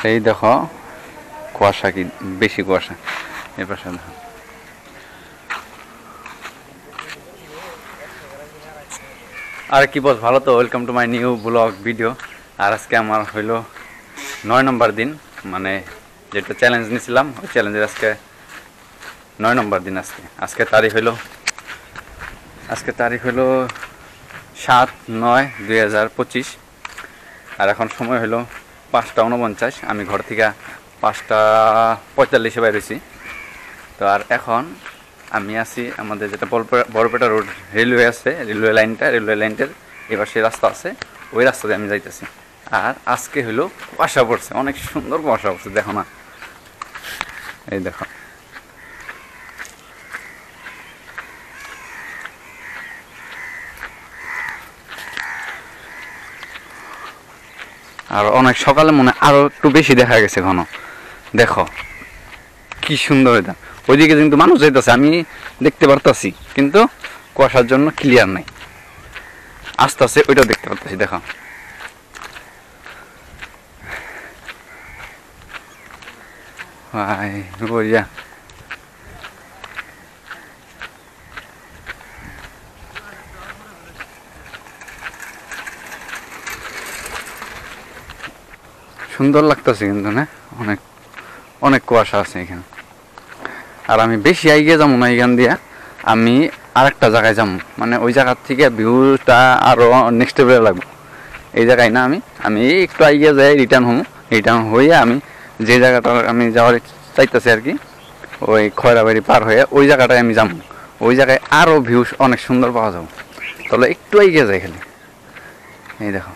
এই দেখো কুয়াশা, কি বেশি কুয়াশা। এই পাশে দেখো আর কি বল, ভালো তো? Welcome to my new vlog video. আর আজকে আমার হইলো 9 নম্বর দিন, মানে যেটা চ্যালেঞ্জ নিয়েছিলাম ওই চ্যালেঞ্জের আজকে 9 নম্বর দিন। আজকে তারিখ হইলো 7/9/2025। আর এখন সময় হলো 5টা 49। আমি ঘর থেকে 5টা 45 বাইর হয়েছি। তো আর এখন আমি আছি আমাদের যেটা বড়পেটা রোড রেলওয়ে আছে, রেলওয়ে লাইনটার এবার সে রাস্তা আছে, ওই রাস্তাতে আমি যাইতেছি। আর আজকে হলো কুয়াশা পড়ছে, অনেক সুন্দর কুয়াশা পড়ছে, দেখো না, এই দেখো। আর অনেক সকালে মনে আরো একটু বেশি দেখা গেছে ঘন, দেখো কি সুন্দর। এটা ওইদিকে কিন্তু মানুষ যাইতেছে, আমি দেখতে পারতাছি, কিন্তু কুয়াশার জন্য ক্লিয়ার নাই। আস্তে আস্তে ওইটাও দেখতে পারতেছি, দেখো। বঢ়িয়া। সুন্দর লাগতেছে কিন্তু না, অনেক অনেক কুয়াশা আছে এখানে। আর আমি বেশি আইগে যাবো না, এখান দিয়া আমি আরেকটা জায়গায় যাবো, মানে ওই জায়গার থেকে ভিউটা আরো নেক্সট লেভেলে লাগবে। এই জায়গায় না, আমি একটু আইগে যাই, রিটার্ন হয়ে আমি যে জায়গাটা আমি যাওয়ার চাইতেছি আর কি, ওই খয়রাবাড়ি পার হয়ে ওই জায়গাটায় আমি যাবো। ওই জায়গায় আরো ভিউ অনেক সুন্দর পাওয়া যাবে। তাহলে একটু আইগে যাই খালি, এই দেখো।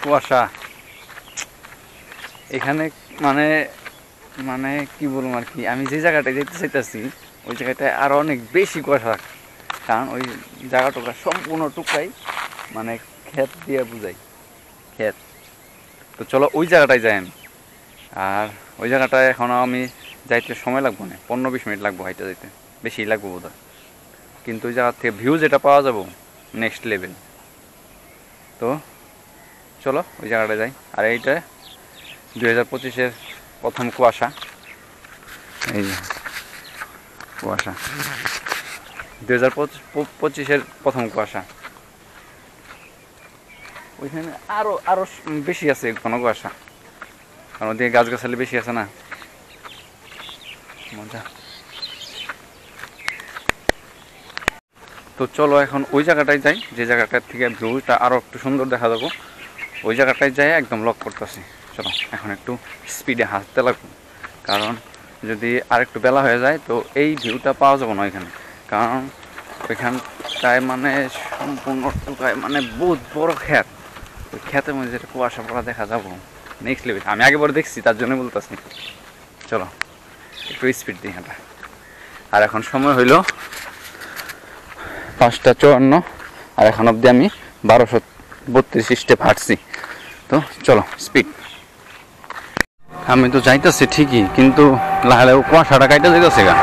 কুয়াশা এখানে, মানে মানে কি বলবো আর কি, আমি যে জায়গাটায় যেতে চাইতেছি ওই জায়গাটায় আরো অনেক বেশি কুয়াশা, কারণ ওই জায়গাটুকু সম্পূর্ণ টুকরাই মানে ক্ষেত দিয়ে বুঝাই, ক্ষেত। তো চলো ওই জায়গাটায় যাই আমি। আর ওই জায়গাটায় এখনও আমি যাইতে সময় লাগবো না, 15-20 মিনিট লাগবো হাইটে যাইতে, বেশি লাগবো বোধহয়। কিন্তু ওই জায়গার থেকে ভিউ যেটা পাওয়া যাবো নেক্সট লেভেল। তো চলো ওই জায়গাটায় যাই। আর এইটা 2025-এর প্রথম কুয়াশা, এই যে কুয়াশা 2025-এর প্রথম কুয়াশা। ওইখানে আরো আরো বেশি আছে ঘন কুয়াশা, কারণ ওদিকে গাছগাছালি বেশি আছে না, মজা। তো চলো এখন ওই জায়গাটায় যাই, যে জায়গাটার থেকে ভিউটা আরো একটু সুন্দর দেখা যাবো। ওই জায়গাটায় যাই একদম লক করতেছি। চলো এখন একটু স্পিডে হাঁটতে লাগবো, কারণ যদি আর একটু বেলা হয়ে যায় তো এই ভিউটা পাওয়া যাবে না ওইখানে। কারণ ওইখানটায় মানে সম্পূর্ণ টুকায় মানে বহুত বড় ক্ষেত, ওই ক্ষেতের মধ্যে যেটা কুয়াশা পড়া দেখা যাবো নেক্সট লেভেল। আমি আগেবার দেখছি, তার জন্য বলতেছি। চলো একটু স্পিড দিই হাঁটা। আর এখন সময় হইল 5টা 54, আর এখন অবধি আমি 1232 স্টেপ হাঁটছি। তো চলো স্পিড। আমি তো যাইতেছি ঠিকই, কিন্তু লাহে কুয়াশাটা কাইটা যাইতেছে গা,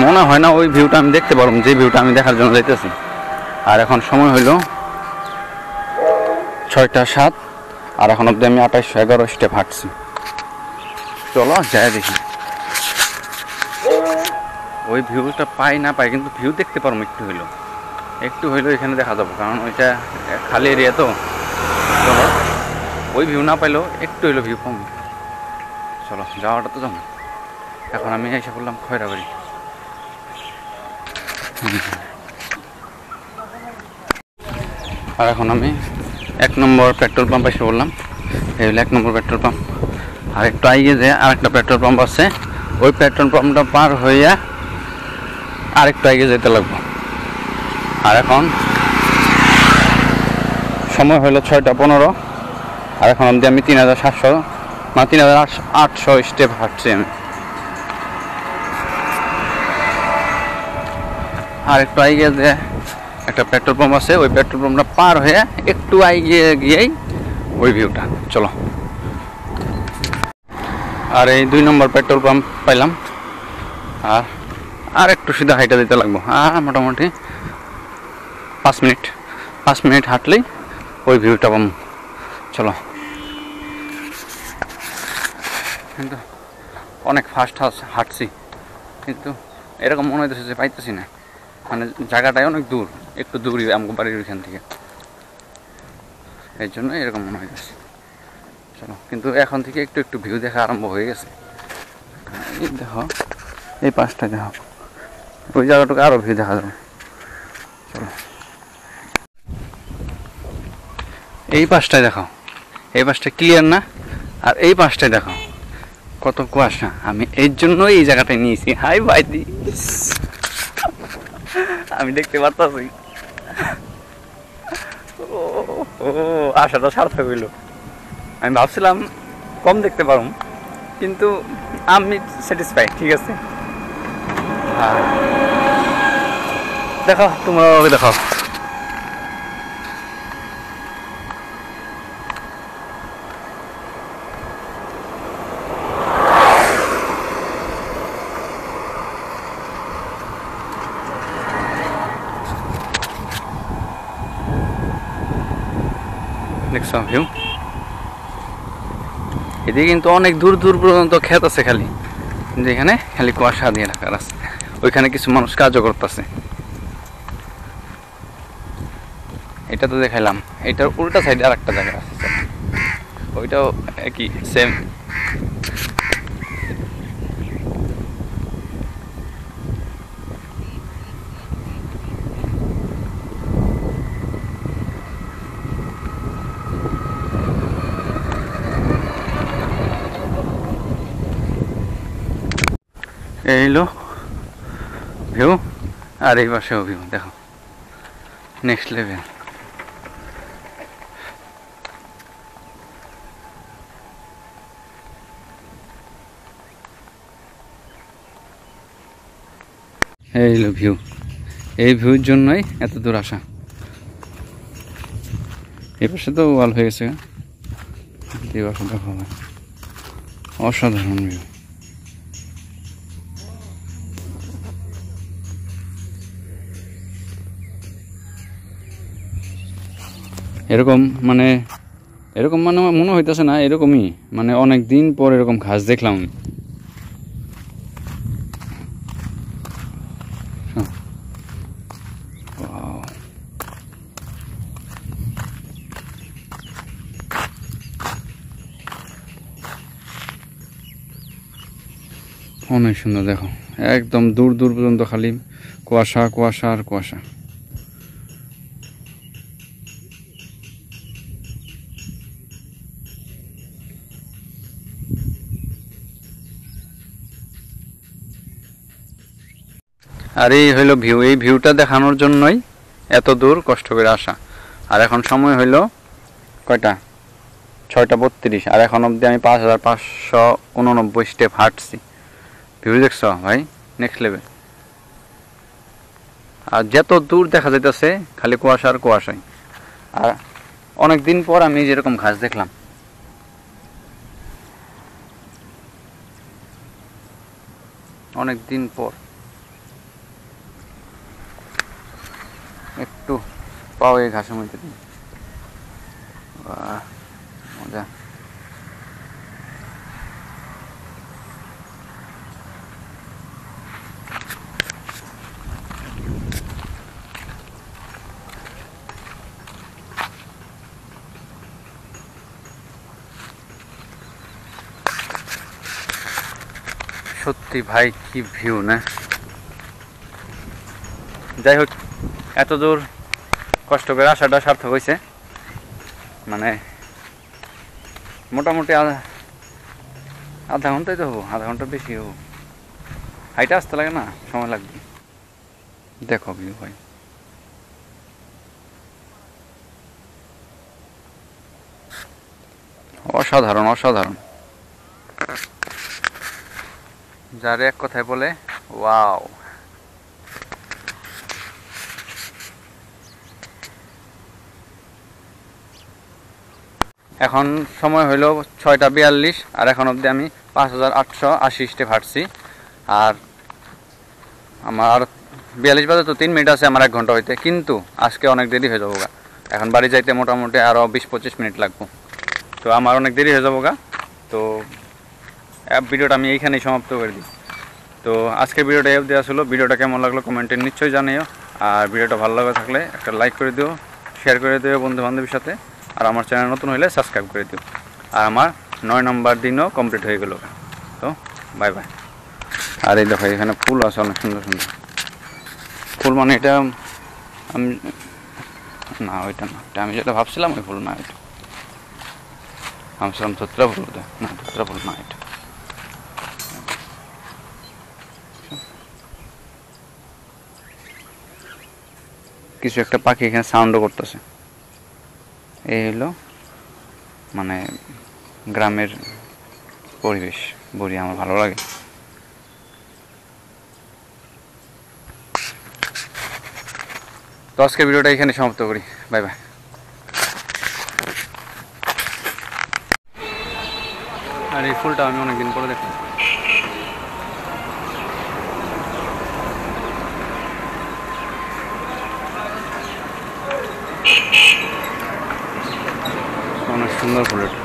মনে হয় না ওই ভিউটা আমি দেখতে পারবো যে ভিউটা আমি দেখার জন্য যাইতেছি। আর এখন সময় হইল 6টা 7, আর এখন অবধি আমি 2811 স্টেপ হাঁটছি। চলো যাই দেখি ওই ভিউটা পাই না পাই, কিন্তু ভিউ দেখতে পারবো একটু হইলো এখানে দেখা যাবো, কারণ ওইটা খালি এরিয়া তো। চলো ওই ভিউ না পাইলেও একটু হইলো ভিউ কম। চলো যাওয়াটা তো যাবো। এখন আমি এসে পড়লাম খয়রাবাড়ি। আর এখন আমি 1 নম্বর পেট্রোল পাম্প এসে পড়লাম। এই হলো 1 নম্বর পেট্রোল পাম্প। আর একটু আগে যে আরেকটা পেট্রোল পাম্প আছে, ওই পেট্রোল পাম্পটা পার হইয়া আরেকটু আগে যেতে লাগবো। আর এখন সময় হলো 6টা 15, আর এখন অবধি আমি 3700 না 3800 স্টেপ হাঁটছি আমি। আর একটু আগে যে একটা পেট্রোল পাম্প আছে, ওই পেট্রোল পাম্পটা পার হয়ে একটু এগিয়ে গিয়েই ওই ভিউটা। চলো। আর এই 2 নম্বর পেট্রোল পাম্প পাইলাম, আর একটু সিধা হাইটা দিতে লাগবো। আর মোটামুটি 5 মিনিট হাঁটলেই ওই ভিউটা পাম। চলো। কিন্তু অনেক ফাস্ট হাঁটছি, কিন্তু এরকম মনে হইতেছে যে পাইতেছি না, মানে জায়গাটাই অনেক দূর, একটু দূরই আমার বাড়ির ওইখান থেকে, এই জন্য এরকম মনে হইতেছে। চলো, কিন্তু এখন থেকে একটু একটু ভিউ দেখা আরম্ভ হয়ে গেছে। এই দেখো, এই পাশটা দেখো, ওই জায়গাটুকু আরও ভিউ দেখা যাবে। চলো, এই পাশটায় দেখো, এই পাশটা ক্লিয়ার না, আর এই পাশটায় দেখো কত কুয়াশা। আমি এই জন্যই এই জায়গাটায় নিয়েছি। হাই ভাইদি, আমি দেখতে পারতাছি। ও আশাটা সার্থক হইল। আমি ভাবছিলাম কম দেখতে পারুম, কিন্তু আমি স্যাটিসফাই। ঠিক আছে, দেখো তোমরা দেখো। দেখছো ভিউ? এদিকে কিন্তু অনেক দূর দূর পর্যন্ত ক্ষেত আছে খালি, কিন্তু এখানে খালি কুয়াশা দিয়ে রাখার আছে। ওইখানে কিছু মানুষ কাজও করতেছে। এটা তো দেখাইলাম, এটার উল্টা সাইডে আর একটা জায়গা আছে, ওইটাও একই সেম। এই হলো ভিউ, আর এই পাশেও ভিউ দেখো, নেক্সট লেভেল। এই হলো ভিউ, এই ভিউর জন্যই এত দূর আসা। এই পাশে তো ওয়াল হয়ে গেছে, এই পাশে দেখো, অসাধারণ ভিউ। এরকম মানে মনে হইতেছে না, এরকমই মানে অনেক দিন পর এরকম ঘাস দেখলাম। অনেক সুন্দর দেখো, একদম দূর দূর পর্যন্ত খালি কুয়াশা কুয়াশা আর কুয়াশা। আর এই হইল ভিউ, এই ভিউটা দেখানোর জন্যই এত দূর কষ্ট করে আসা। আর এখন সময় হইল কয়টা? 6:32। আর এখন অবধি আমি 5589 স্টেপ হাঁটছি। ভিউ দেখছো ভাই? Next level. আর যত দূর দেখা যাইতেছে খালি কুয়াশা আর কুয়াশাই। আর অনেক দিন পর আমি যেরকম ঘাস দেখলাম, অনেক দিন পর। একটু পাও এই ঘাসের মধ্যে, মজা। সত্যি ভাই কি ভিউ না? যাই হোক, এত দূর কষ্ট করে আসাটা সার্থক হয়েছে। মানে মোটামুটি আধা ঘন্টাই তো হবো, আধা ঘন্টা বেশি হবো। হাইটা আসতে লাগে না, সময় লাগবে। দেখো ভিউ ভাই, অসাধারণ অসাধারণ। যার এক কথায় বলে ওয়াও। এখন সময় হইল 6টা 42 আর এখন অবধি আমি 5880 স্টেপ হাঁটছি। আর আমার 42 বাজে তো 3 মিনিট আছে আমার 1 ঘন্টা হইতে, কিন্তু আজকে অনেক দেরি হয়ে যাবো গা। এখন বাড়ি যাইতে মোটামুটি আরও 20-25 মিনিট লাগবো, তো আমার অনেক দেরি হয়ে যাবো গা। তো ভিডিওটা আমি এইখানেই সমাপ্ত করে দিই। তো আজকের ভিডিওটা এই অবধি আসলো। ভিডিওটা কেমন লাগলো কমেন্টে নিশ্চয়ই জানিও। আর ভিডিওটা ভালো লাগে থাকলে একটা লাইক করে দিও, শেয়ার করে দিও বন্ধু বান্ধবের সাথে। আর আমার চ্যানেল নতুন হলে সাবস্ক্রাইব করে দিও। আর আমার 9 নম্বর দিনও কমপ্লিট হয়ে গেল। তো বাই বাই। আর এই দেখো এখানে ফুল আছে অনেক সুন্দর সুন্দর ফুল, মানে এটা আমি না, ওইটা না, এটা আমি যেটা ভাবছিলাম ওই ফুল না, এটা ভাবছিলাম ধুতরা ফুল, না ধুতরা ফুল না, এটা কিছু একটা পাখি এখানে সাউন্ডও করতেছে। এই হলো মানে গ্রামের পরিবেশ, বড়ি আমার ভালো লাগে। তো আজকের ভিডিওটা এখানে সমাপ্ত করি, বাই বাই। আর এই ফুলটা আমি অনেকদিন পরে দেখলাম। অনেক সুন্দর ফুল এটা।